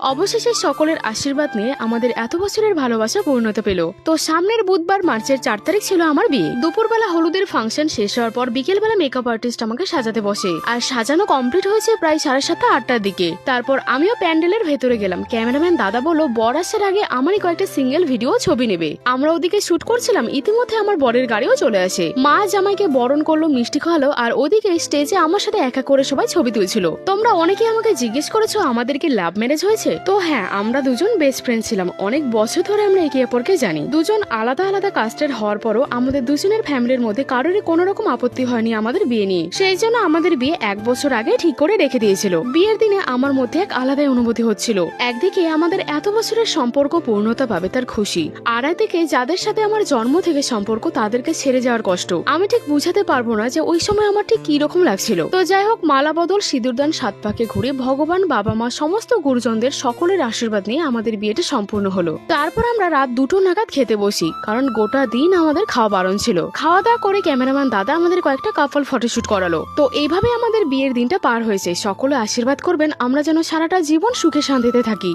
অবশেষে সকলের আশীর্বাদ নিয়ে আমাদের এত বছরের ভালোবাসা পূর্ণতা পেল। তো সামনের বুধবার মার্চের 4 তারিখ ছিল আমার বিয়ে। দুপুরবেলা হলুদের ফাংশন শেষ হওয়ার পর বিকেলবেলা মেকআপ আর্টিস্ট আমাকে সাজাতে বসে, আর সাজানো কমপ্লিট হয়েছে প্রায় 7:30 8টার দিকে। তারপর আমিও প্যান্ডেলের ভেতরে গেলাম। ক্যামেরাম্যান দাদা বলল বর আসার আগে আমারই কয়েকটা সিঙ্গেল ভিডিও ছবি নেবে। আমরা ওদিকে শুট করছিলাম, ইতিমধ্যে আমার বরের গাড়িও চলে আসে। মা জামাইকে বরণ করলো, মিষ্টি খাওয়ালো, আর ওদিকে স্টেজে আমার সাথে একা করে সবাই ছবি তুলছিল। তোমরা অনেকেই আমাকে জিজ্ঞেস করেছো আমাদের কি লাভ ম্যারেজ হয়েছে। তো হ্যাঁ, আমরা দুজন বেস্ট ফ্রেন্ড ছিলাম, অনেক বছর ধরে আমরা একে অপরকে জানি। দুজন আলাদা আলাদা কাস্টের হওয়ার পরও আমাদের দুজনের ফ্যামিলির মধ্যে কারোরই কোনো রকম আপত্তি হয়নি আমাদের বিয়ে নিয়ে। সেই জন্য আমাদের বিয়ে 1 বছর আগে ঠিক করে রেখে দিয়েছিল। বিয়ের দিনে আমার মধ্যে এক আলাদাই অনুভূতি হচ্ছিল। একদিকে আমাদের এত বছরের সম্পর্ক পূর্ণতা পাবে তার খুশি, আর একদিকে যাদের সাথে আমার জন্ম থেকে সম্পর্ক তাদেরকে ছেড়ে যাওয়ার কষ্ট। আমি ঠিক বুঝাতে পারবো না যে ওই সময় আমার ঠিক কি রকম লাগছিল। তো যাই হোক, মালা বদল, সিঁদুরদান, 7 পাকে ঘুরে ভগবান, বাবা মা, সমস্ত গুরুজনদের সকলের আশীর্বাদ নিয়ে আমাদের বিয়েটা সম্পূর্ণ হলো। তারপর আমরা রাত 2টো নাগাদ খেতে বসি, কারণ গোটা দিন আমাদের খাওয়া বারণ ছিল। খাওয়া দাওয়া করে ক্যামেরাম্যান দাদা আমাদের কয়েকটা কাপল ফটোশুট করালো। তো এইভাবে আমাদের বিয়ের দিনটা পার হয়েছে। সকলে আশীর্বাদ করবেন আমরা যেন সারাটা জীবন সুখে শান্তিতে থাকি।